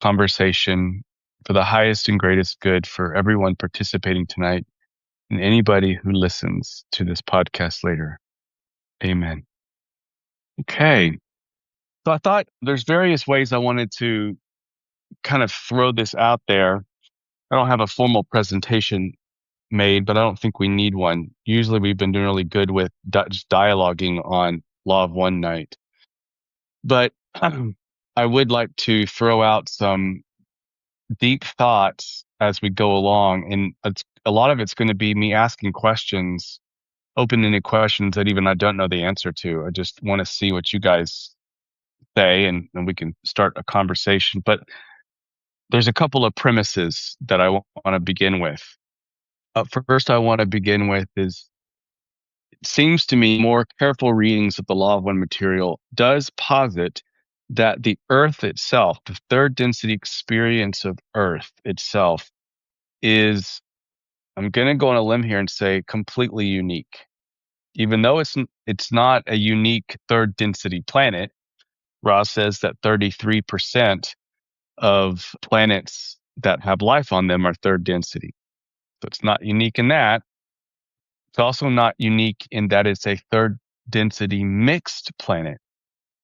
conversation for the highest and greatest good for everyone participating tonight and anybody who listens to this podcast later. Amen. Okay. So I thought there's various ways I wanted to kind of throw this out there. I don't have a formal presentation made, but I don't think we need one. Usually we've been doing really good with just dialoguing on Law of One Night. But I would like to throw out some deep thoughts as we go along. And a lot of it's going to be me asking questions, open-ended questions that even I don't know the answer to. I just want to see what you guys say, and we can start a conversation. But there's a couple of premises that I want to begin with. First, I want to begin with is, it seems to me more careful readings of the Law of One material does posit that the Earth itself, the third density experience of Earth itself, is, I'm going to go on a limb here and say, completely unique. Even though it's not a unique third density planet, Ross says that 33% of planets that have life on them are third density. So it's not unique in that. It's also not unique in that it's a third density mixed planet,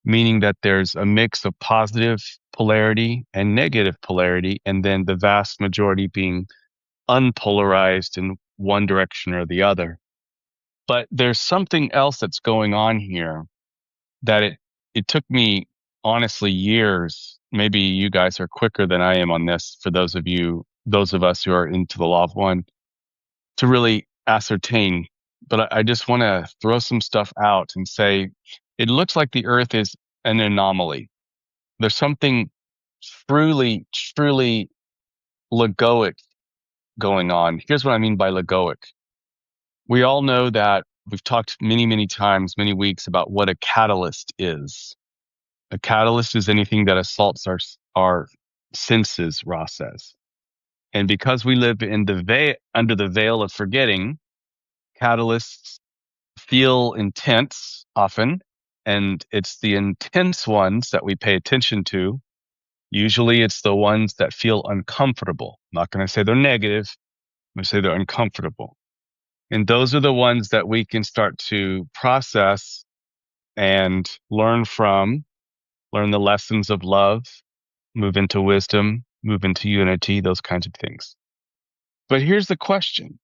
meaning that there's a mix of positive polarity and negative polarity, and then the vast majority being unpolarized in one direction or the other. But there's something else that's going on here that it took me, honestly, years. Maybe you guys are quicker than I am on this, for those of us who are into the Law of One, to really ascertain. But I just want to throw some stuff out and say, it looks like the Earth is an anomaly. There's something truly, truly Logoic going on. Here's what I mean by Logoic. We all know that we've talked many, many times, many weeks, about what a catalyst is. A catalyst is anything that assaults our senses, Ross says. And because we live in under the veil of forgetting, catalysts feel intense often, and it's the intense ones that we pay attention to. Usually it's the ones that feel uncomfortable. I'm not going to say they're negative. I'm going to say they're uncomfortable. And those are the ones that we can start to process and learn from, learn the lessons of love, move into wisdom, move into unity, those kinds of things. But here's the question.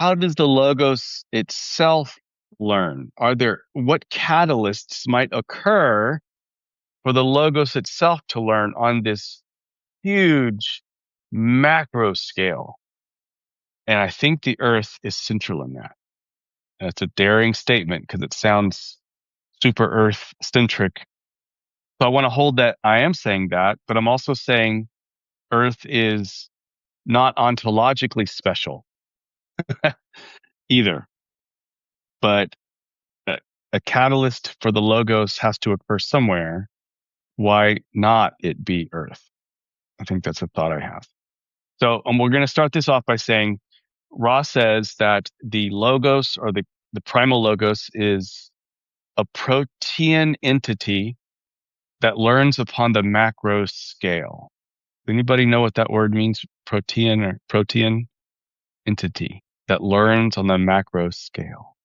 How does the Logos itself learn? What catalysts might occur for the Logos itself to learn on this huge macro scale? And I think the Earth is central in that. And it's a daring statement because it sounds super Earth centric. So I want to hold that I am saying that, but I'm also saying Earth is not ontologically special either. But a catalyst for the Logos has to occur somewhere. Why not it be Earth? I think that's a thought I have. So we're going to start this off by saying, Ross says that the Logos, or the primal Logos, is a Protean entity that learns upon the macro scale. Anybody know what that word means? Protean, or Protean entity that learns on the macro scale.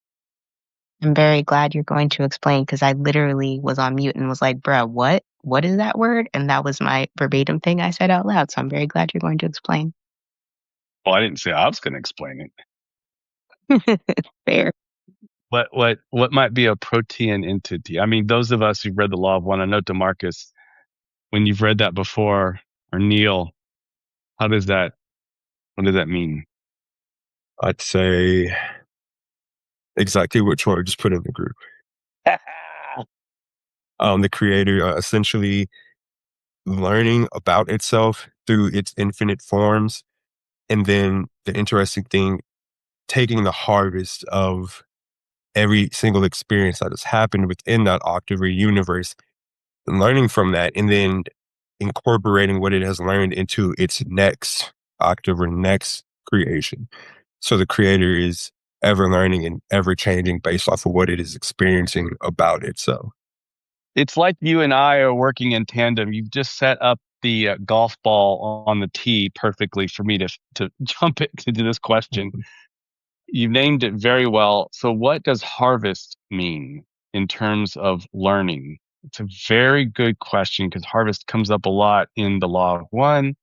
I'm very glad you're going to explain, because I literally was on mute and was like, bruh, what? What is that word? And that was my verbatim thing I said out loud. So I'm very glad you're going to explain. Well, I didn't say I was going to explain it. Fair. What might be a Protean entity? I mean, those of us who've read the Law of One, I know DeMarcus, when you've read that before, or Neil, what does that mean? I'd say exactly what Troy just put in the group. The creator essentially learning about itself through its infinite forms. And then the interesting thing, taking the harvest of every single experience that has happened within that octave universe, and learning from that, and then incorporating what it has learned into its next octave or next creation. So the creator is ever learning and ever changing based off of what it is experiencing about itself. It's like you and I are working in tandem. You've just set up the golf ball on the tee perfectly for me to jump into this question. You named it very well. So what does harvest mean in terms of learning? It's a very good question because harvest comes up a lot in the law of one.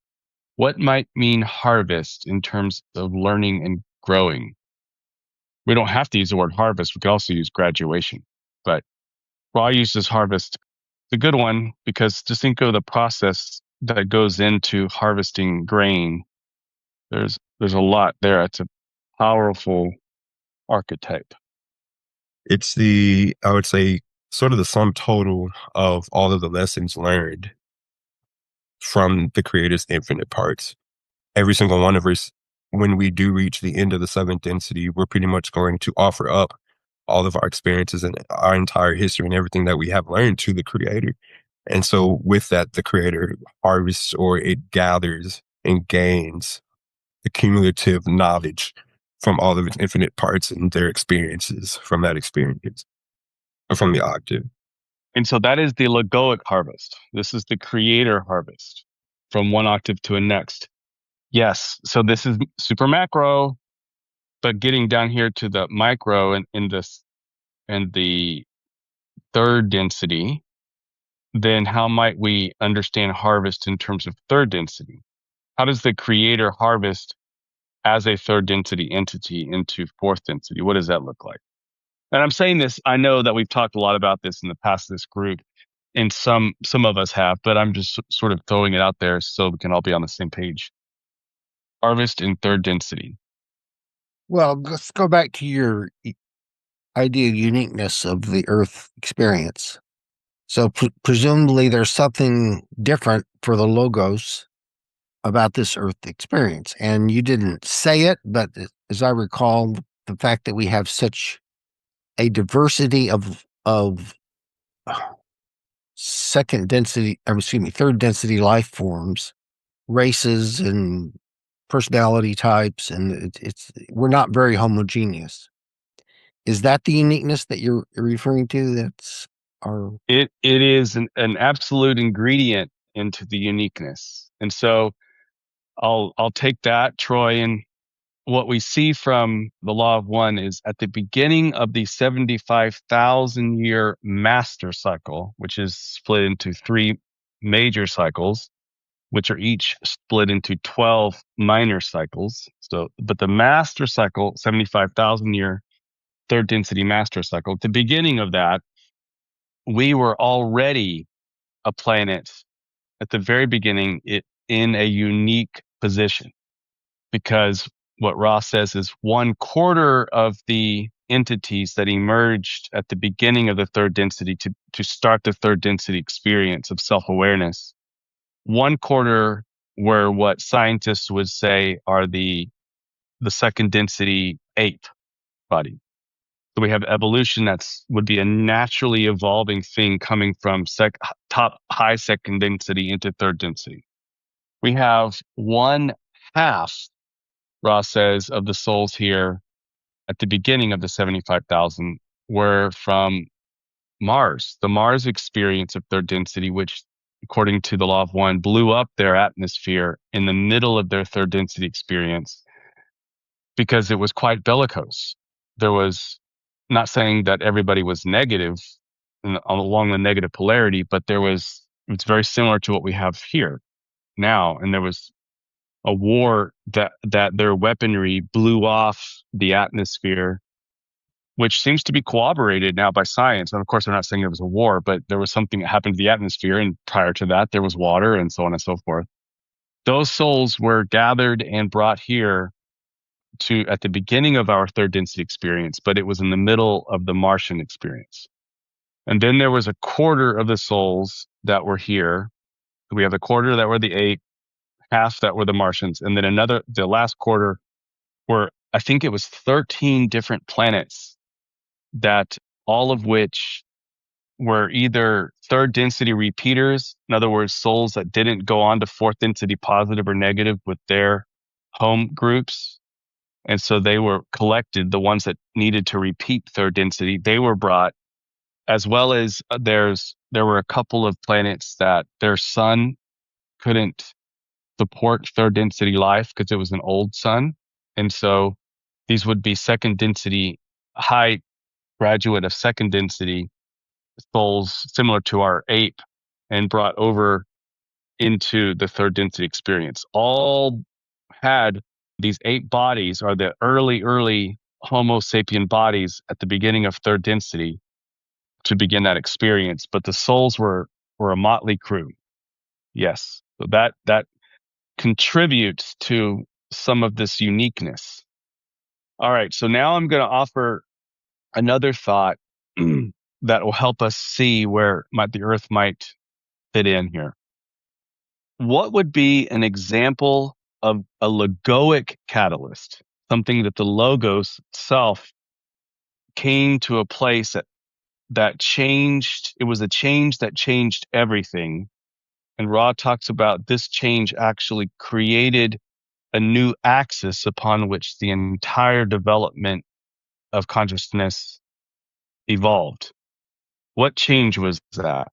What might mean harvest in terms of learning and growing? We don't have to use the word harvest. We could also use graduation, but Raw uses harvest, the good one, because just think of the process that goes into harvesting grain. There's a lot there. It's a powerful archetype. It's I would say, sort of the sum total of all of the lessons learned from the Creator's infinite parts. Every single one of us, when we do reach the end of the seventh density, we're pretty much going to offer up all of our experiences and our entire history and everything that we have learned to the Creator. And so with that, the Creator harvests, or it gathers and gains the cumulative knowledge from all of its infinite parts and their experiences from that experience, or from the octave. And so that is the Logoic harvest. This is the creator harvest from one octave to a next. Yes. So this is super macro, but getting down here to the micro and in this and the third density, then how might we understand harvest in terms of third density? How does the creator harvest as a third density entity into fourth density? What does that look like? And I'm saying this, I know that we've talked a lot about this in the past, this group, and some of us have, but I'm just sort of throwing it out there so we can all be on the same page. Harvest in third density. Well, let's go back to your idea of uniqueness of the Earth experience. So presumably there's something different for the Logos about this Earth experience. And you didn't say it, but as I recall, the fact that we have such a diversity of third density life forms, races and personality types, and we're not very homogeneous. Is that the uniqueness that you're referring to? That's our. It is an absolute ingredient into the uniqueness. And so I'll take that, Troy, and what we see from the law of one is at the beginning of the 75,000 year master cycle, which is split into 3 major cycles, which are each split into 12 minor cycles. So, but the master cycle, 75,000 year third density master cycle, at the beginning of that, we were already a planet at the very beginning in a unique position, because what Ross says is 1/4 of the entities that emerged at the beginning of the third density to start the third density experience of self-awareness, 1/4 were what scientists would say are the second density ape body. So we have evolution would be a naturally evolving thing coming from top high second density into third density. We have 1/2, Ross says, of the souls here at the beginning of the 75,000 were from Mars, the Mars experience of third density, which, according to the law of one, blew up their atmosphere in the middle of their third density experience because it was quite bellicose. There was, not saying that everybody was negative along the negative polarity, but it's very similar to what we have here now. And there was a war that their weaponry blew off the atmosphere, which seems to be corroborated now by science. And of course, they're not saying it was a war, but there was something that happened to the atmosphere. And prior to that, there was water and so on and so forth. Those souls were gathered and brought here at the beginning of our third density experience, but it was in the middle of the Martian experience. And then there was 1/4 of the souls that were here. We have 1/4 that were the ape, 1/2 that were the Martians, and then the last 1/4 were, I think it was 13 different planets, that all of which were either third density repeaters, in other words, souls that didn't go on to fourth density positive or negative with their home groups. And so they were collected, the ones that needed to repeat third density, they were brought, as well as there were a couple of planets that their sun couldn't support third density life because it was an old sun. And so these would be second density, high graduate of second density souls similar to our ape and brought over into the third density experience. All had these 8 bodies, are the early Homo sapien bodies at the beginning of third density to begin that experience. But the souls were a motley crew. Yes. So that contributes to some of this uniqueness. All right. So now I'm going to offer another thought that will help us see where the Earth might fit in here. What would be an example of a logoic catalyst? Something that the logos itself came to a place that changed. It was a change that changed everything. And Ra talks about this change actually created a new axis upon which the entire development of consciousness evolved. What change was that,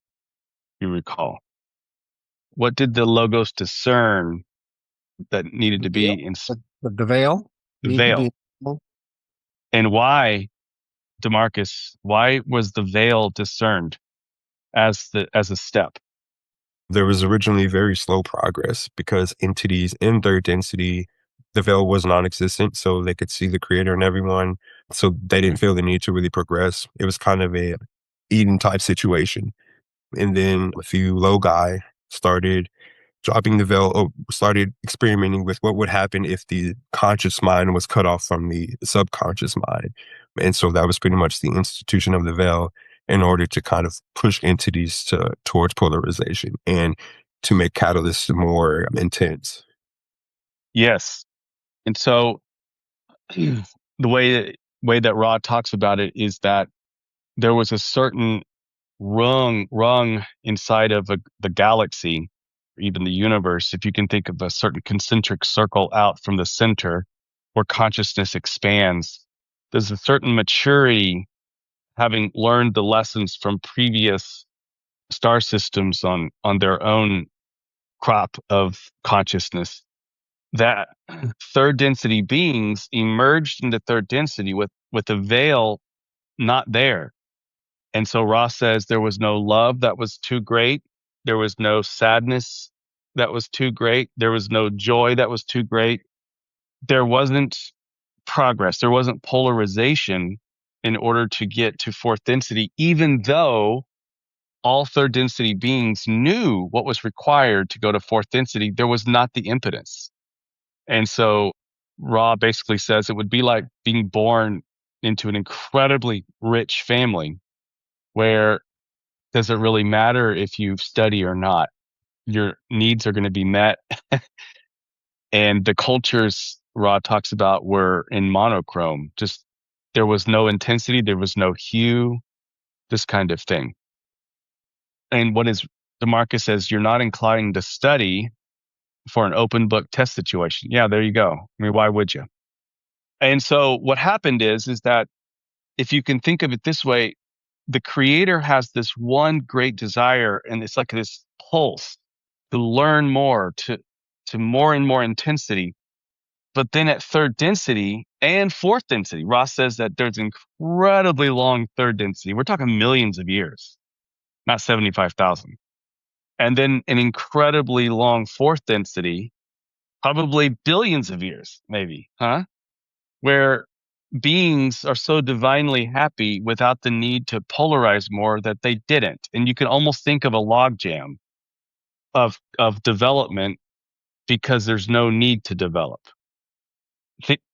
you recall? What did the logos discern that needed to be in The veil the need to be. veil? And why, DeMarcus, why was the veil discerned as a step? There was originally very slow progress because entities in third density, the veil was non-existent, so they could see the creator and everyone. So they didn't feel the need to really progress. It was kind of a Eden type situation. And then a few logi started dropping the veil, or started experimenting with what would happen if the conscious mind was cut off from the subconscious mind. And so that was pretty much the institution of the veil in order to kind of push entities towards polarization and to make catalysts more intense. Yes. And so the way that Ra talks about it is that there was a certain rung inside of the galaxy, or even the universe, if you can think of a certain concentric circle out from the center where consciousness expands. There's a certain maturity, having learned the lessons from previous star systems on their own crop of consciousness, that third density beings emerged into third density with a veil not there. And so Ross says there was no love that was too great. There was no sadness that was too great. There was no joy that was too great. There wasn't progress. There wasn't polarization in order to get to fourth density, even though all third density beings knew what was required to go to fourth density. There was not the impotence. And so Ra basically says it would be like being born into an incredibly rich family where does it really matter if you study or not? Your needs are going to be met. And the cultures Ra talks about were in monochrome. Just there was no intensity, there was no hue, this kind of thing. And what is DeMarcus says, you're not inclined to study for an open book test situation. Yeah, there you go. I mean, why would you? And so what happened is that if you can think of it this way, the creator has this one great desire, and it's like this pulse to learn more, to more and more intensity. But then at third density and fourth density, Ross says that there's incredibly long third density. We're talking millions of years, not 75,000. And then an incredibly long fourth density, probably billions of years, maybe, where beings are so divinely happy without the need to polarize more that they didn't. And you can almost think of a logjam of development because there's no need to develop.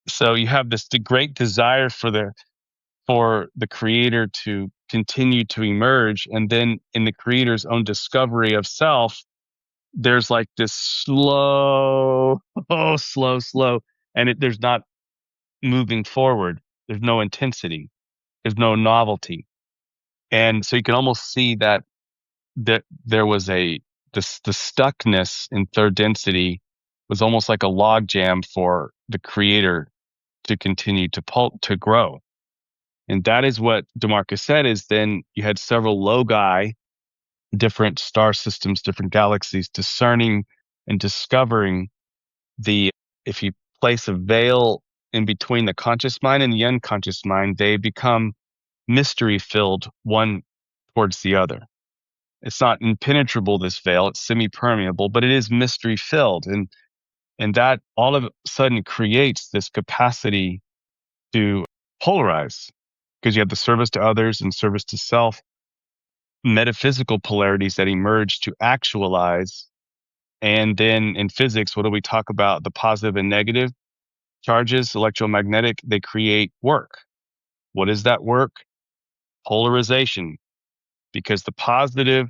So you have this great desire for the creator to continue to emerge, and then in the creator's own discovery of self, there's like this slow, and there's not moving forward. There's no intensity. There's no novelty. And so you can almost see that there was the stuckness in third density was almost like a log jam for the creator to continue to grow. And that is what DeMarcus said, is then you had several logi, different star systems, different galaxies, discerning and discovering if you place a veil in between the conscious mind and the unconscious mind, they become mystery filled one towards the other. It's not impenetrable, this veil, it's semi-permeable, but it is mystery filled. And that all of a sudden creates this capacity to polarize, because you have the service to others and service to self, metaphysical polarities that emerge to actualize. And then in physics, what do we talk about? The positive and negative charges, electromagnetic, they create work. What is that work? Polarization, because the positive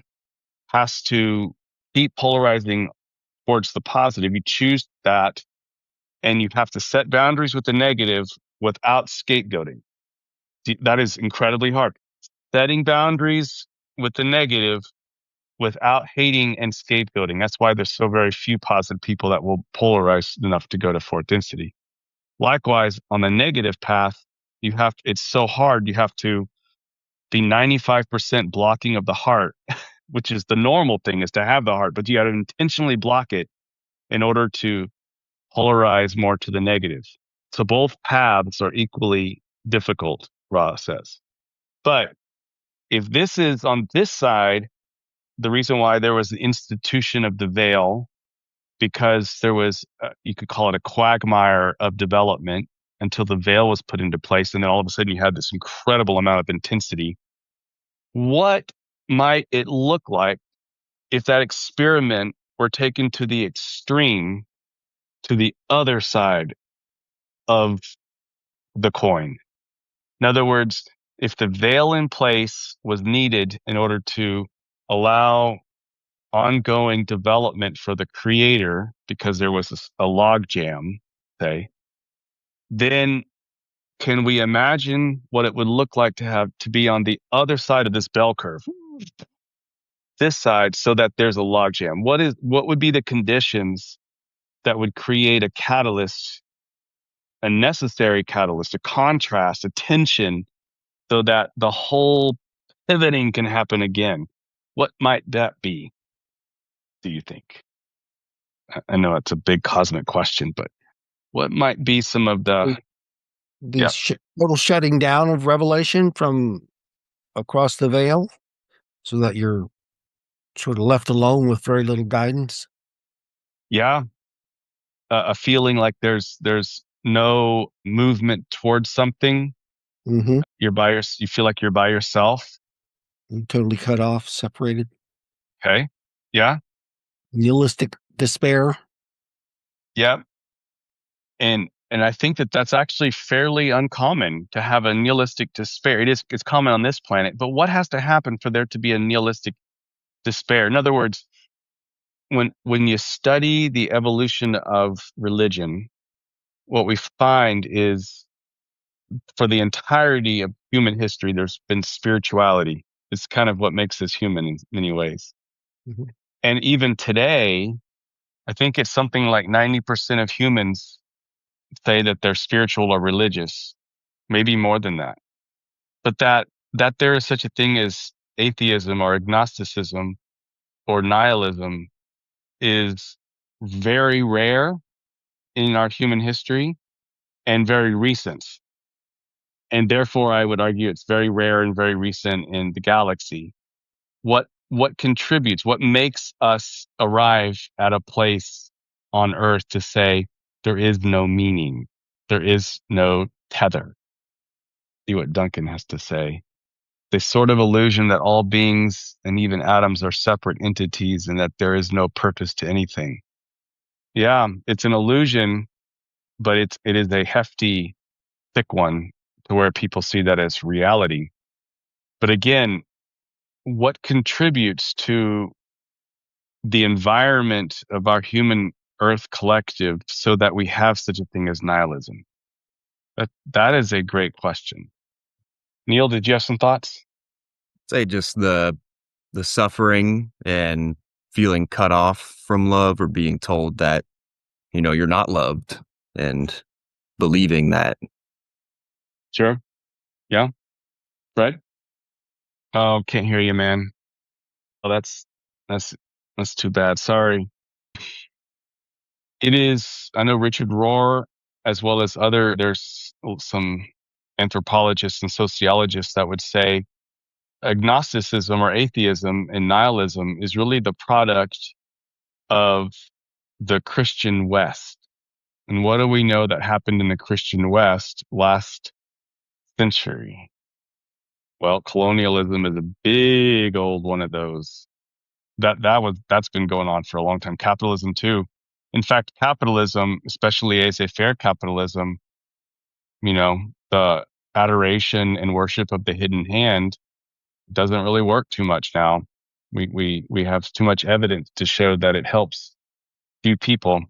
has to keep polarizing towards the positive. You choose that, and you have to set boundaries with the negative without scapegoating. That is incredibly hard. Setting boundaries with the negative without hating and scapegoating. That's why there's so very few positive people that will polarize enough to go to fourth density. Likewise, on the negative path, it's so hard. You have to be 95% blocking of the heart, which is the normal thing, is to have the heart, but you got to intentionally block it in order to polarize more to the negative. So both paths are equally difficult, Ra says. But if this is on this side, the reason why there was the institution of the veil, because there was, you could call it a quagmire of development until the veil was put into place. And then all of a sudden you had this incredible amount of intensity. What might it look like if that experiment were taken to the extreme, to the other side of the coin? In other words, if the veil in place was needed in order to allow ongoing development for the creator, because there was a log jam, say, then can we imagine what it would look like to be on the other side of this bell curve, this side, so that there's a log jam? What would be the conditions that would create a catalyst, a necessary catalyst, a contrast, a tension, so that the whole pivoting can happen again? What might that be, do you think? I know it's a big cosmic question, but what might be some of the, The yeah, total shutting down of revelation from across the veil, so that you're sort of left alone with very little guidance. yeah, a feeling like there's no movement towards something. Mm-hmm. You feel like you're by yourself. You're totally cut off, separated. Okay. Yeah. Nihilistic despair. Yeah. And I think that that's actually fairly uncommon to have a nihilistic despair. It's common on this planet, but what has to happen for there to be a nihilistic despair? In other words, when you study the evolution of religion, what we find is, for the entirety of human history, there's been spirituality. It's kind of what makes us human in many ways. Mhm. And even today, I think it's something like 90% of humans say that they're spiritual or religious, maybe more than that. But that there is such a thing as atheism or agnosticism or nihilism is very rare in our human history and very recent. And therefore, I would argue it's very rare and very recent in the galaxy. What contributes, what makes us arrive at a place on Earth to say there is no meaning, there is no tether? See what Duncan has to say. This sort of illusion that all beings and even atoms are separate entities and that there is no purpose to anything. Yeah, it's an illusion, but it is a hefty, thick one, to where people see that as reality. But again, what contributes to the environment of our human Earth collective so that we have such a thing as nihilism? That is a great question. Neil, did you have some thoughts? Say just the suffering and feeling cut off from love, or being told that, you're not loved, and believing that. Sure. Yeah. Fred? Oh, can't hear you, man. Oh, that's that's too bad. Sorry. It is, I know Richard Rohr, as well as there's some anthropologists and sociologists that would say agnosticism or atheism and nihilism is really the product of the Christian West. And what do we know that happened in the Christian West last century? Well, colonialism is a big old one of those. That's been going on for a long time. Capitalism too. In fact, capitalism, especially laissez-faire capitalism, the adoration and worship of the hidden hand doesn't really work too much now. We have too much evidence to show that it helps few people.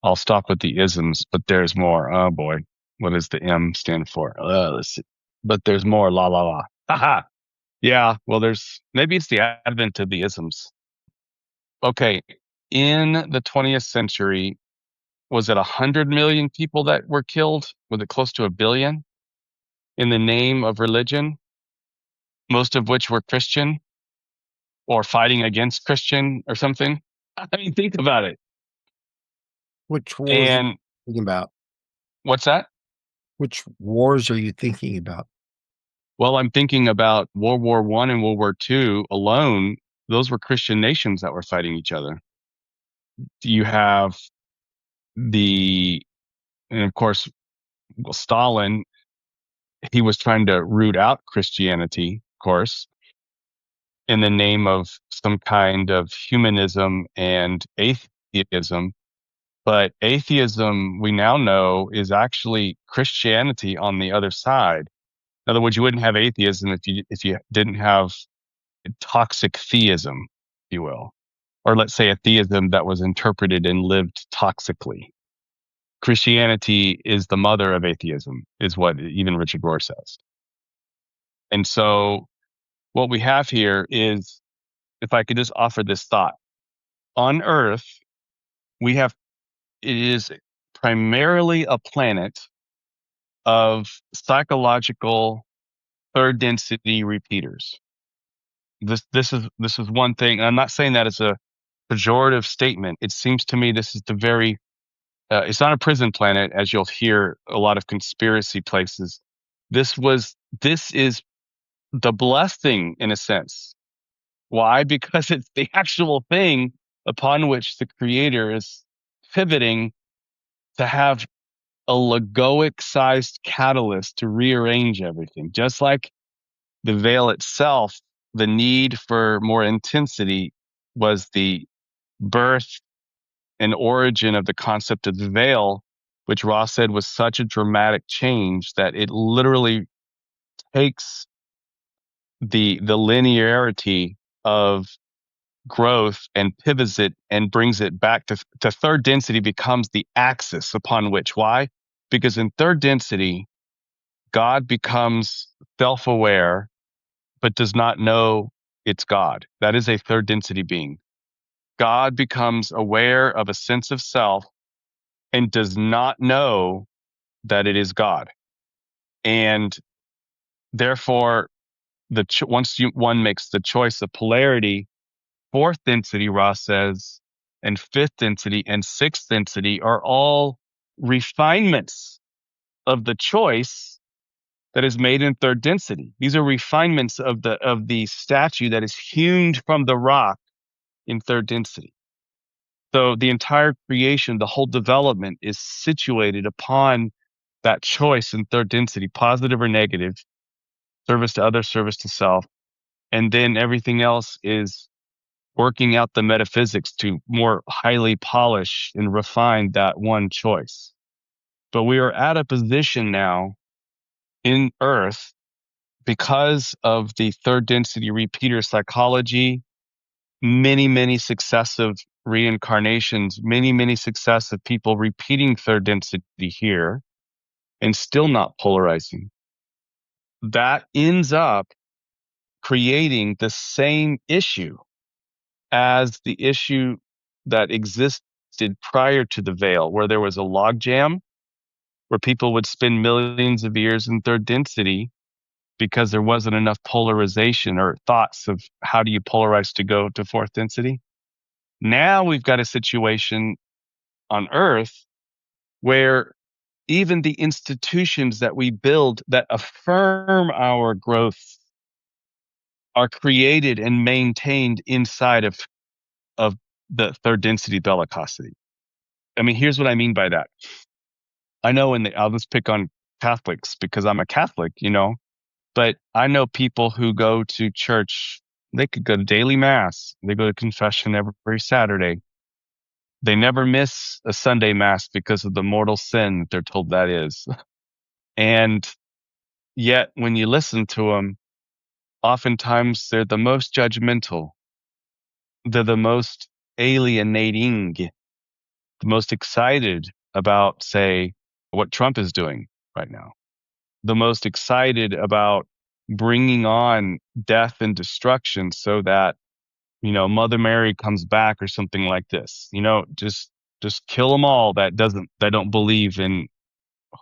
I'll stop with the isms, but there's more. Oh boy, what does the M stand for? Let's see. But there's more. La la la. Haha. Yeah. Well, maybe it's the advent of the isms. Okay. In the 20th century, was it 100 million people that were killed? Was it close to 1 billion in the name of religion? Most of which were Christian or fighting against Christian or something. I mean, think about it. Which wars are you And thinking about? what's that? Which wars are you thinking about? Well, I'm thinking about World War I and World War II alone. Those were Christian nations that were fighting each other. You have and of course, Stalin, he was trying to root out Christianity, of course, in the name of some kind of humanism and atheism. But atheism, we now know, is actually Christianity on the other side. In other words, you wouldn't have atheism if you didn't have toxic theism, if you will, or let's say a theism that was interpreted and lived toxically. Christianity is the mother of atheism, is what even Richard Rohr says. And so what we have here is, if I could just offer this thought, on Earth, it is primarily a planet of psychological third density repeaters. This is one thing, and I'm not saying that as a pejorative statement. It seems to me this is it's not a prison planet, as you'll hear a lot of conspiracy places. This is the blessing in a sense. Why? Because it's the actual thing upon which the creator is pivoting to have a Logoic sized catalyst to rearrange everything. Just like the veil itself, the need for more intensity was the birth and origin of the concept of the veil, which Ross said was such a dramatic change that it literally takes the linearity of growth and pivots it and brings it back to third density, becomes the axis upon which. Why? Because in third density, God becomes self-aware, but does not know it's God. That is a third density being. God becomes aware of a sense of self and does not know that it is God. And therefore, one makes the choice of polarity, fourth density, Ross says, and fifth density and sixth density are all refinements of the choice that is made in third density. These are refinements of the statue that is hewn from the rock in third density. So the entire creation, the whole development is situated upon that choice in third density, positive or negative, service to others, service to self. And then everything else is working out the metaphysics to more highly polish and refine that one choice. But we are at a position now in Earth, because of the third density repeater psychology, many successive reincarnations, many successive people repeating third density here and still not polarizing. That ends up creating the same issue as the issue that existed prior to the veil, where there was a logjam, where people would spend millions of years in third density because there wasn't enough polarization or thoughts of how do you polarize to go to fourth density. Now we've got a situation on Earth where even the institutions that we build that affirm our growth are created and maintained inside of the third density bellicosity. I mean, here's what I mean by that. I know I'll just pick on Catholics because I'm a Catholic, but I know people who go to church. They could go to daily mass. They go to confession every Saturday. They never miss a Sunday mass because of the mortal sin that they're told that is. And yet when you listen to them, oftentimes they're the most judgmental. They're the most alienating, the most excited about, say, what Trump is doing right now, the most excited about bringing on death and destruction so that, Mother Mary comes back or something like this, just kill them all that don't believe in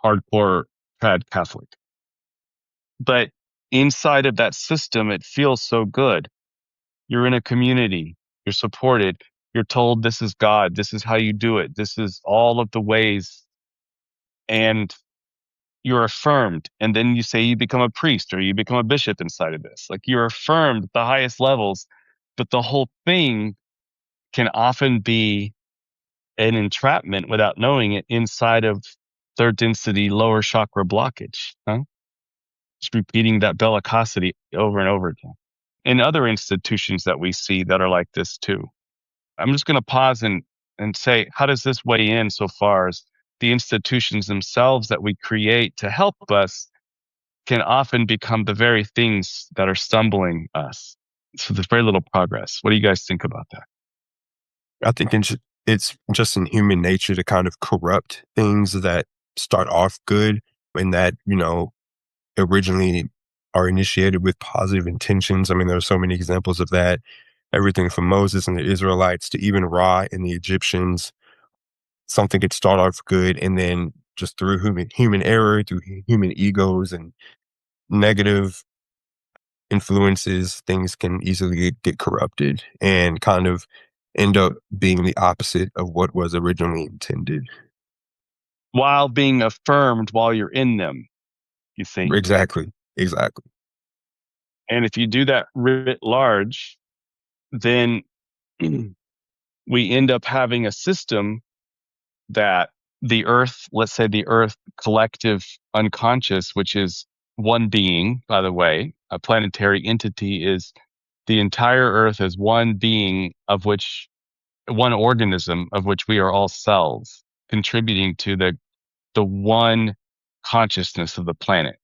hardcore trad Catholic. But inside of that system, it feels so good. You're in a community, you're supported, you're told this is God, this is how you do it, this is all of the ways, and you're affirmed. And then you say you become a priest or you become a bishop inside of this. Like you're affirmed at the highest levels, but the whole thing can often be an entrapment without knowing it inside of third density lower chakra blockage. Just repeating that bellicosity over and over again. In other institutions that we see that are like this too. I'm just going to pause and say, how does this weigh in so far as the institutions themselves that we create to help us can often become the very things that are stumbling us. So there's very little progress. What do you guys think about that? I think it's just in human nature to kind of corrupt things that start off good and that, originally are initiated with positive intentions. I mean, there are so many examples of that. Everything from Moses and the Israelites to even Ra and the Egyptians. Something could start off good and then just through human error, through human egos and negative influences, things can easily get corrupted and kind of end up being the opposite of what was originally intended. While being affirmed while you're in them, you think. Exactly. And if you do that writ large, then we end up having a system that the Earth, let's say the Earth collective unconscious, which is one being, by the way, a planetary entity is the entire Earth as one being of which one organism of which we are all cells contributing to the one consciousness of the planet.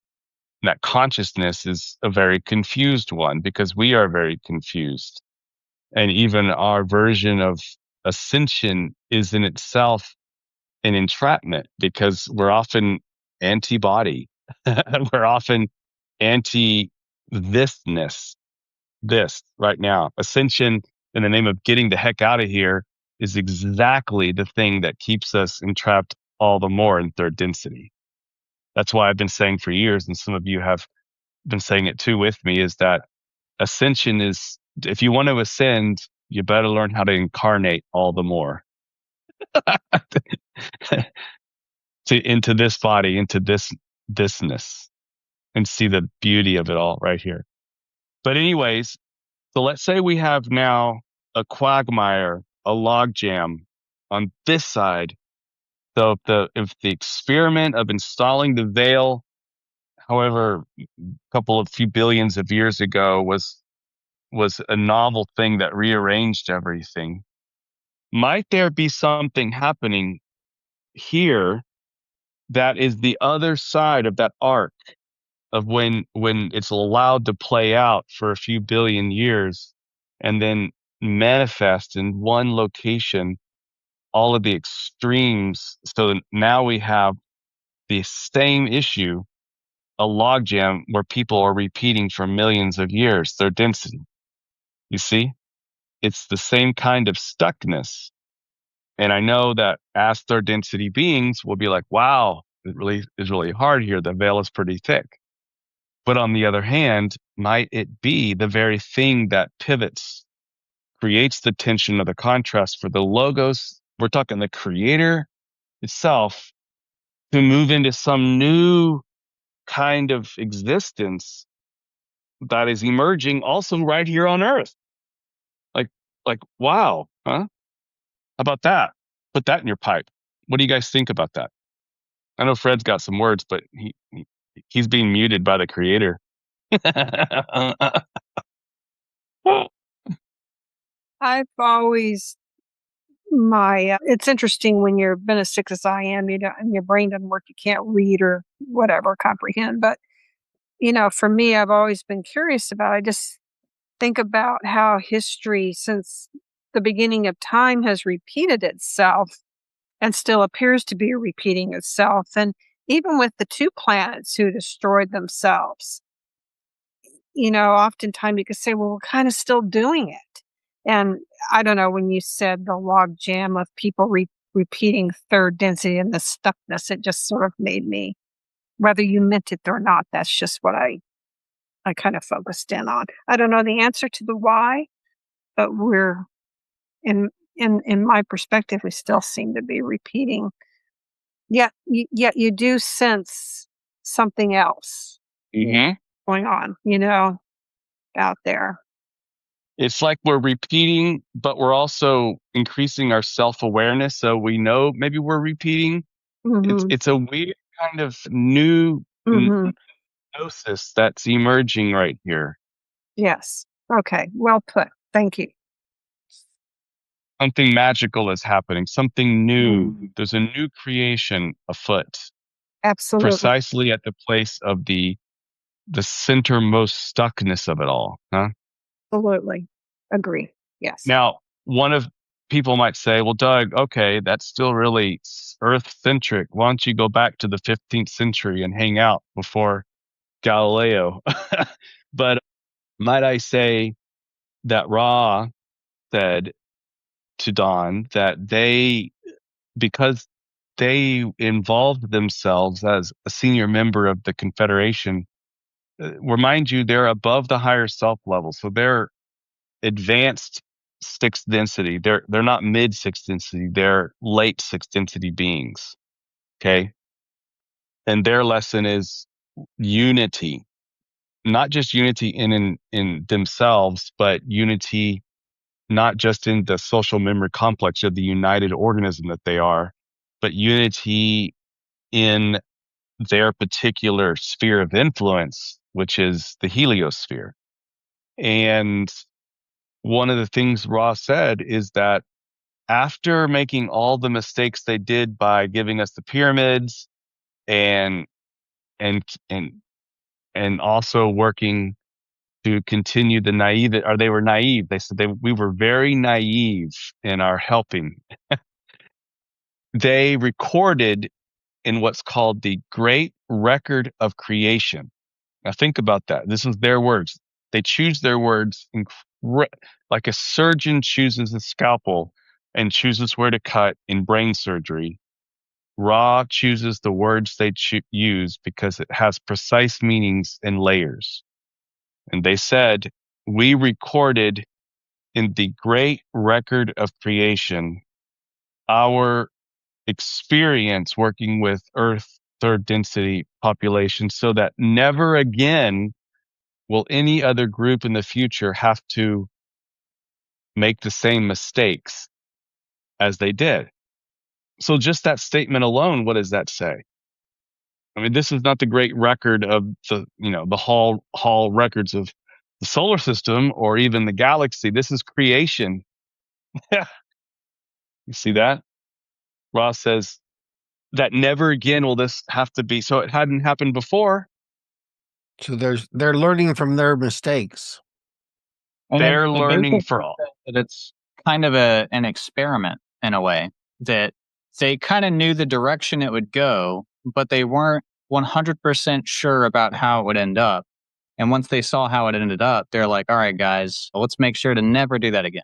And that consciousness is a very confused one because we are very confused. And even our version of ascension is in itself an entrapment because we're often anti-body. We're often anti thisness, this right now. Ascension in the name of getting the heck out of here is exactly the thing that keeps us entrapped all the more in third density. That's why I've been saying for years, and some of you have been saying it too with me, is that ascension is, if you want to ascend, you better learn how to incarnate all the more into this body, into thisness, and see the beauty of it all right here. But anyways, so let's say we have now a quagmire, a logjam on this side. So if the experiment of installing the veil, however, few billions of years ago was a novel thing that rearranged everything, might there be something happening here that is the other side of that arc of when it's allowed to play out for a few billion years and then manifest in one location all of the extremes. So now we have the same issue, a logjam where people are repeating for millions of years their density. You see, it's the same kind of stuckness. And I know that as third density beings, we'll be like, wow, it really is really hard here. The veil is pretty thick. But on the other hand, might it be the very thing that pivots, creates the tension of the contrast for the logos we're talking the creator itself, to move into some new kind of existence that is emerging also right here on Earth. Like, wow, huh? How about that? Put that in your pipe. What do you guys think about that? I know Fred's got some words, but he's being muted by the creator. I've always it's interesting when you've been as sick as I am, and your brain doesn't work, you can't read or whatever, comprehend. But, for me, I've always been curious about, I just think about how history since the beginning of time has repeated itself and still appears to be repeating itself. And even with the two planets who destroyed themselves, oftentimes you could say, well, we're kind of still doing it. And I don't know, when you said the log jam of people repeating third density and the stuckness, it just sort of made me, whether you meant it or not, that's just what I kind of focused in on. I don't know the answer to the why, but we're in my perspective, we still seem to be repeating. Yet you do sense something else Mm-hmm. going on, out there. It's like we're repeating, but we're also increasing our self-awareness. So we know maybe we're repeating. Mm-hmm. It's a weird kind of new Mm-hmm. gnosis that's emerging right here. Yes. Okay. Well put. Thank you. Something magical is happening, something new. There's a new creation afoot, Absolutely. precisely at the place of the centermost stuckness of it all. Huh? Absolutely. Agree. Yes. Now, one of people might say, well, Doug, okay, that's still really Earth centric. Why don't you go back to the 15th century and hang out before Galileo? But might I say that Ra said to Don that because they involved themselves as a senior member of the Confederation, remind you, they're above the higher self level. So they're advanced sixth density. They're not mid sixth density. They're late sixth density beings. Okay. And their lesson is unity, not just unity in themselves, but unity not just in the social memory complex of the united organism that they are, but unity in their particular sphere of influence, which is the heliosphere. And one of the things Ross said is that after making all the mistakes they did by giving us the pyramids and and and and also working to continue the naive, or they were naive. They said we were very naive in our helping. They recorded in what's called the Great Record of Creation. Now think about that. This is their words. They choose their words like a surgeon chooses a scalpel and chooses where to cut in brain surgery. Ra chooses the words they use because it has precise meanings and layers. And they said, we recorded in the Great Record of Creation our experience working with Earth third density population so that never again will any other group in the future have to make the same mistakes as they did. So just that statement alone, what does that say? I mean, this is not the great record of the hall records of the solar system or even the galaxy. This is creation. You see that? Ross says that never again will this have to be. So it hadn't happened before. So they're learning from their mistakes. And They're it learning basically for all. says that it's kind of an experiment in a way, that they kind of knew the direction it would go, but they weren't 100% sure about how it would end up. And once they saw how it ended up, they're like, all right, guys, let's make sure to never do that again.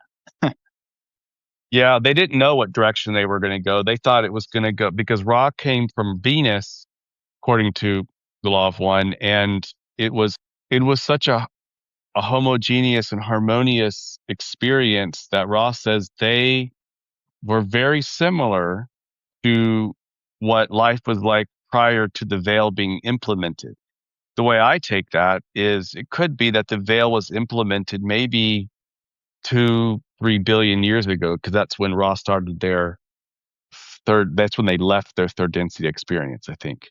Yeah, they didn't know what direction they were going to go. They thought it was going to go because Ra came from Venus, according to the Law of One, and it was such a homogeneous and harmonious experience that Ra says they were very similar to what life was like prior to the veil being implemented. The way I take that is it could be that the veil was implemented maybe 2-3 billion years ago, because that's when Ra started their that's when they left their third density experience, I think.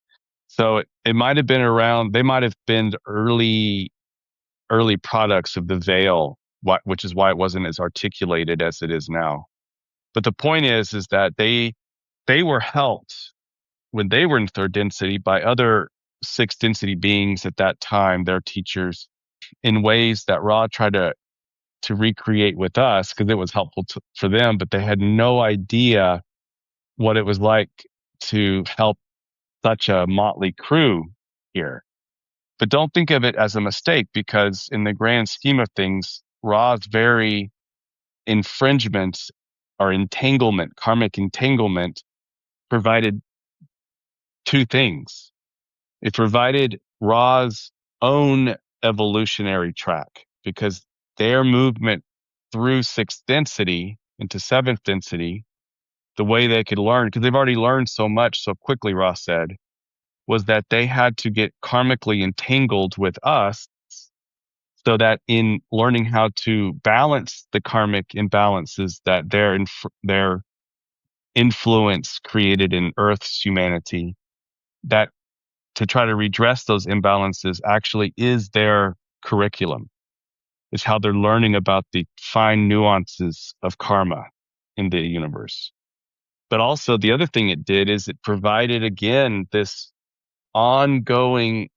So it might have been around, they might have been the early products of the veil, which is why it wasn't as articulated as it is now. But the point is that they were helped when they were in third density by other sixth density beings at that time, their teachers, in ways that Ra tried to recreate with us, because it was helpful for them, but they had no idea what it was like to help such a motley crew here. But don't think of it as a mistake, because in the grand scheme of things, Ra's very infringement or entanglement, karmic entanglement, provided two things. It provided Ra's own evolutionary track, because their movement through sixth density into seventh density, the way they could learn, because they've already learned so much so quickly, Ra said, was that they had to get karmically entangled with us, so that in learning how to balance the karmic imbalances that their influence created in Earth's humanity, that to try to redress those imbalances actually is their curriculum. It's how they're learning about the fine nuances of karma in the universe. But also the other thing it did is it provided, again, this ongoing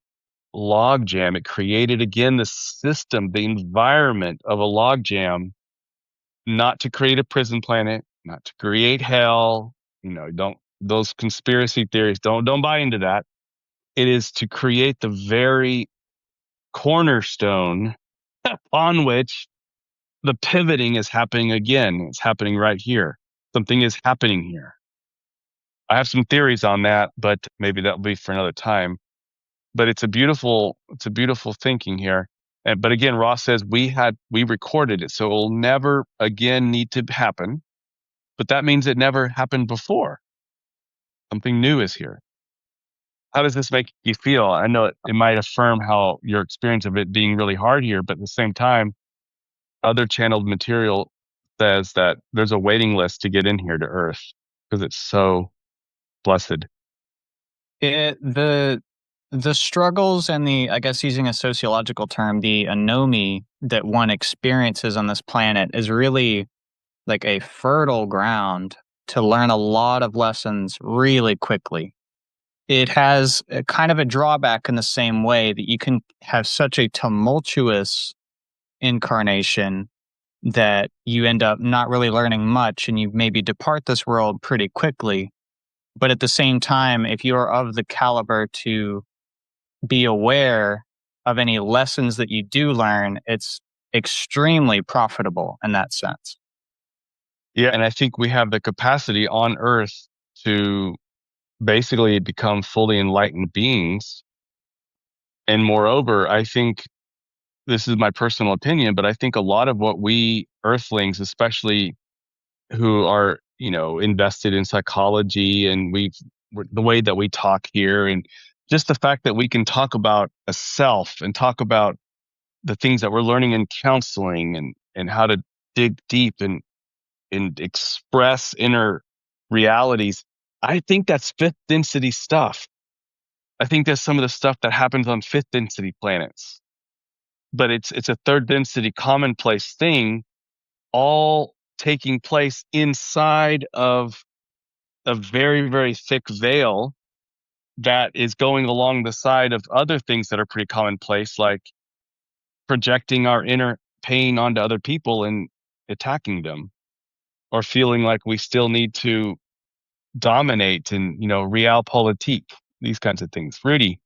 logjam. It created, again, the system, the environment of a logjam, not to create a prison planet, not to create hell. Don't, those conspiracy theories, don't buy into that. It is to create the very cornerstone on which the pivoting is happening again. It's happening right here. Something is happening here. I have some theories on that, but maybe that'll be for another time. But it's a beautiful thinking here. But again, Ross says we recorded it, so it will never again need to happen. But that means it never happened before. Something new is here. How does this make you feel? I know it might affirm how your experience of it being really hard here, but at the same time, other channeled material says that there's a waiting list to get in here to Earth because it's so blessed. The struggles and the, I guess using a sociological term, the anomie that one experiences on this planet is really like a fertile ground to learn a lot of lessons really quickly. It has a kind of a drawback in the same way that you can have such a tumultuous incarnation that you end up not really learning much and you maybe depart this world pretty quickly. But at the same time, if you are of the caliber to be aware of any lessons that you do learn, it's extremely profitable in that sense. Yeah, and I think we have the capacity on Earth to basically become fully enlightened beings. And moreover, I think, this is my personal opinion, but I think a lot of what we Earthlings, especially who are, invested in psychology, and the way that we talk here, and just the fact that we can talk about a self and talk about the things that we're learning in counseling, and how to dig deep and express inner realities. I think that's fifth density stuff. I think that's some of the stuff that happens on fifth density planets. But it's a third density commonplace thing, all taking place inside of a very, very thick veil that is going along the side of other things that are pretty commonplace, like projecting our inner pain onto other people and attacking them, or feeling like we still need to dominate and, realpolitik, these kinds of things. Rudy.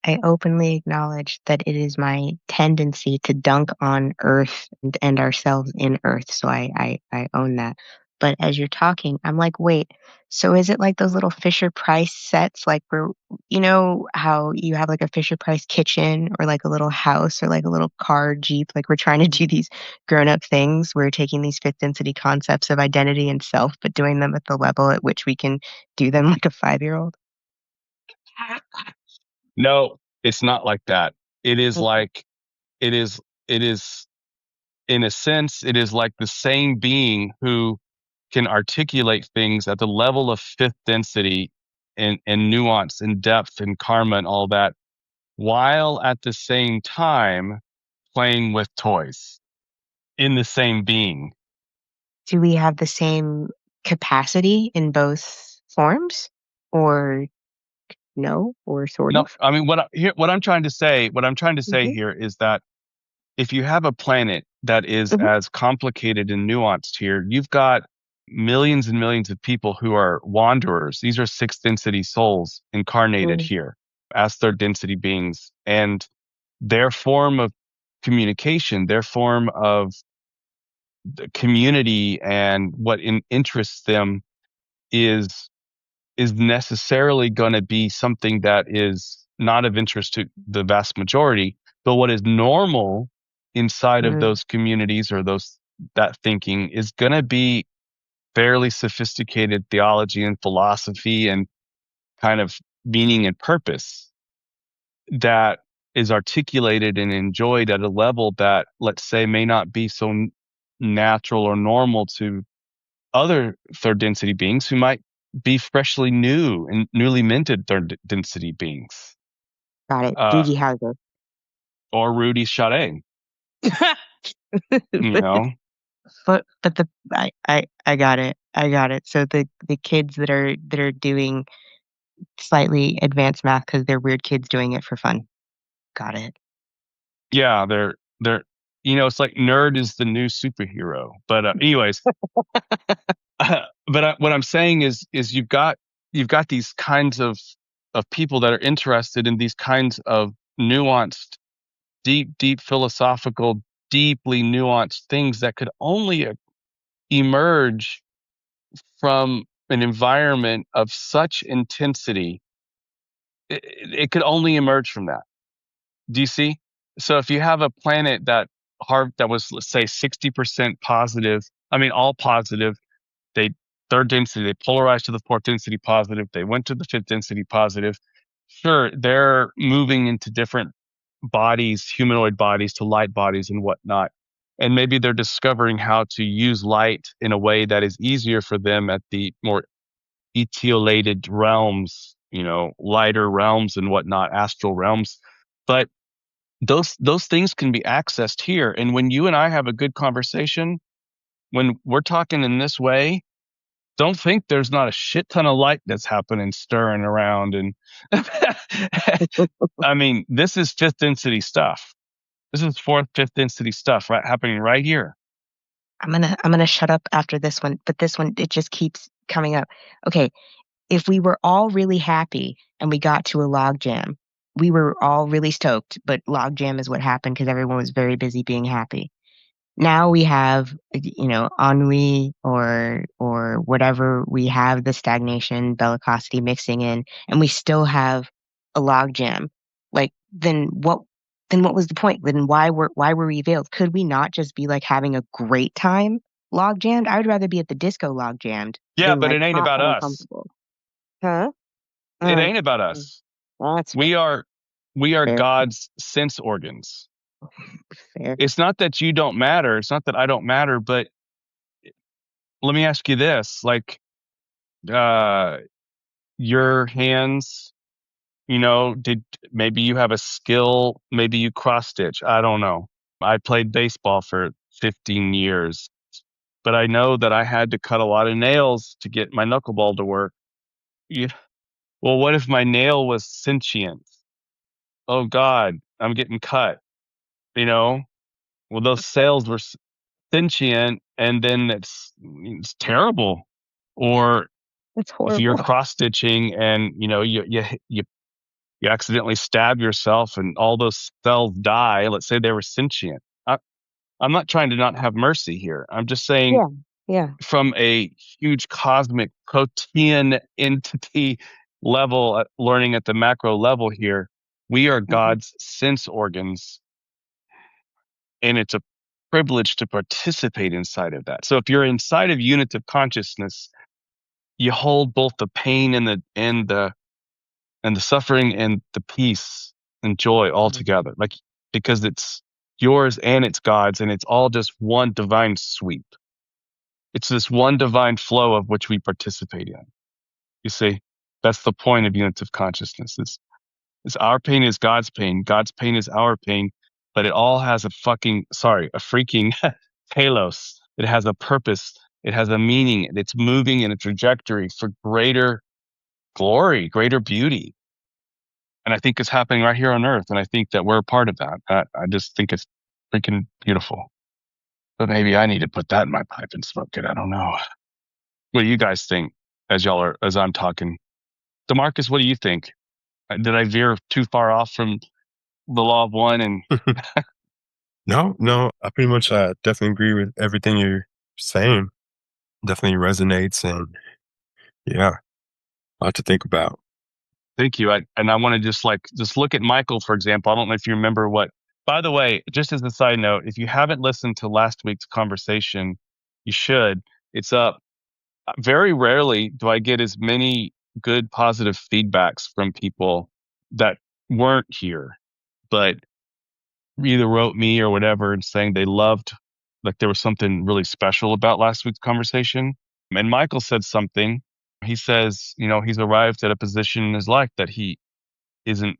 I openly acknowledge that it is my tendency to dunk on Earth and ourselves in Earth. So I own that. But as you're talking, I'm like, wait, so is it like those little Fisher Price sets, like where, you know, how you have like a Fisher Price kitchen or like a little house or like a little car, Jeep? Like we're trying to do these grown up things. We're taking these fifth density concepts of identity and self, but doing them at the level at which we can do them like a 5-year-old. No, it's not like that. It is Okay. like, it is, in a sense, it is like the same being who can articulate things at the level of fifth density and nuance and depth and karma and all that, while at the same time playing with toys in the same being. Do we have the same capacity in both forms or no, or sort No, of? I mean, what I'm trying to say, Hmm. here is that if you have a planet that is Hmm. as complicated and nuanced here, you've got millions and millions of people who are wanderers. These are sixth density souls incarnated Mm. here as third density beings. And their form of communication, their form of the community and what interests them is necessarily going to be something that is not of interest to the vast majority. But what is normal inside of Mm. those communities or that thinking is going to be fairly sophisticated theology and philosophy and kind of meaning and purpose that is articulated and enjoyed at a level that, let's say, may not be so natural or normal to other third density beings who might be freshly new and newly minted third density beings, Got it. uh, Gigi Hauser. or Rudy Sade, you know? But the I got it. I got it. So the kids that are doing slightly advanced math because they're weird kids doing it for fun. Got it. Yeah, they're, it's like nerd is the new superhero. But anyways, what I'm saying is you've got these kinds of people that are interested in these kinds of nuanced, deep philosophical, deeply nuanced things that could only emerge from an environment of such intensity. It could only emerge from that. Do you see? So if you have a planet that was, let's say, 60% positive, I mean all positive, they third density, they polarized to the fourth density positive, they went to the fifth density positive. Sure, they're moving into different bodies, humanoid bodies to light bodies and whatnot. And maybe they're discovering how to use light in a way that is easier for them at the more etiolated realms, lighter realms and whatnot, astral realms. But those things can be accessed here. And when you and I have a good conversation, when we're talking in this way, don't think there's not a shit ton of light that's happening, stirring around. And I mean, this is fifth density stuff. This is fourth, fifth density stuff happening right here. I'm gonna shut up after this one, but this one it just keeps coming up. Okay, if we were all really happy and we got to a log jam, we were all really stoked, but log jam is what happened because everyone was very busy being happy. Now we have, ennui or whatever, we have the stagnation, bellicosity mixing in, and we still have a log jam. Like then what was the point? Then why were we veiled? Could we not just be like having a great time log jammed? I would rather be at the disco log jammed Yeah, than but like it ain't hot about and us. uncomfortable. Huh? It Mm, ain't about mm. us. That's fair. We are Fair. God's sense organs. Fair. It's not that you don't matter. It's not that I don't matter, but let me ask you this, like, uh, your hands, did maybe you have a skill, maybe you cross stitch. I don't know. I played baseball for 15 years, but I know that I had to cut a lot of nails to get my knuckleball to work. Yeah. Well, what if my nail was sentient? Oh God, I'm getting cut, you know? Well, those cells were sentient and then it's terrible. Or That's if you're horrible. cross stitching and, you accidentally stab yourself and all those cells die, let's say they were sentient. I'm not trying to not have mercy here. I'm just saying Yeah. Yeah. from a huge cosmic protean entity level, learning at the macro level here. We are God's sense organs, and it's a privilege to participate inside of that. So if you're inside of unitive consciousness, you hold both the pain and the suffering and the peace and joy all together, like, because it's yours and it's God's, and it's all just one divine sweep. It's this one divine flow of which we participate in. You see, that's the point of unitive consciousness. Is our pain is God's pain. God's pain is our pain, but it all has a freaking telos. It has a purpose. It has a meaning. It's moving in a trajectory for greater glory, greater beauty. And I think it's happening right here on Earth. And I think that we're a part of that. I just think it's freaking beautiful. But maybe I need to put that in my pipe and smoke it. I don't know. What do you guys think as I'm talking? DeMarcus, what do you think? Did I veer too far off from the law of one? And No, I pretty much definitely agree with everything you're saying. Definitely resonates, and yeah, a lot to think about. thank you. I want to just look at Michael, for example. I don't know if you remember what, by the way, just as a side note, if you haven't listened to last week's conversation, you should. It's up. Very rarely do I get as many good positive feedbacks from people that weren't here, but either wrote me or whatever and saying they loved, like there was something really special about last week's conversation. And Michael said something. He says, he's arrived at a position in his life that he isn't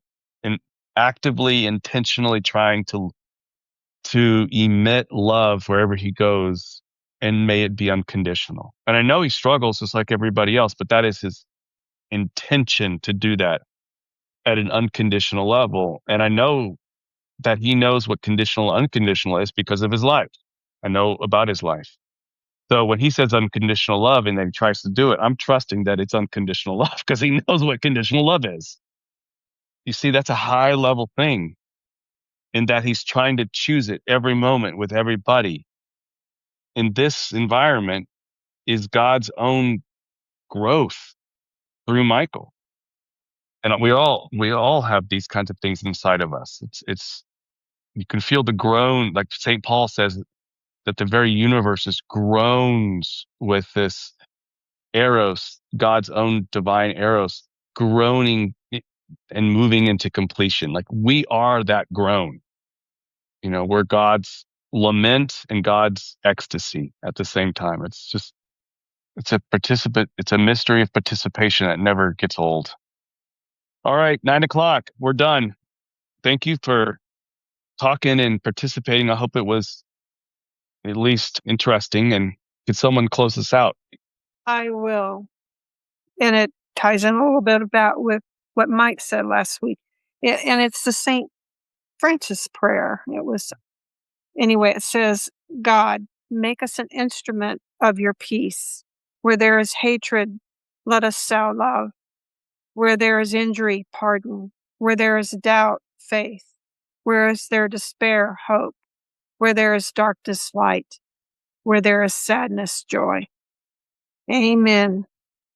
actively, intentionally trying to emit love wherever he goes, and may it be unconditional. And I know he struggles just like everybody else, but that is his intention to do that at an unconditional level. And I know that he knows what conditional unconditional is because of his life. I know about his life. So when he says unconditional love and then he tries to do it, I'm trusting that it's unconditional love because he knows what conditional love is. You see, that's a high level thing, in that he's trying to choose it every moment with everybody. In this environment is God's own growth through Michael. And we all have these kinds of things inside of us. It's you can feel the groan, like St. Paul says, that the very universe is groans with this eros, God's own divine eros, groaning and moving into completion. Like we are that groan. We're God's lament and God's ecstasy at the same time. It's a mystery of participation that never gets old. All right, 9:00. We're done. Thank you for talking and participating. I hope it was at least interesting. And could someone close us out? I will. And it ties in a little bit about with what Mike said last week. And it's the St. Francis prayer. It says, God, make us an instrument of your peace. Where there is hatred, let us sow love. Where there is injury, pardon. Where there is doubt, faith. Where is there despair, hope. Where there is darkness, light. Where there is sadness, joy. Amen.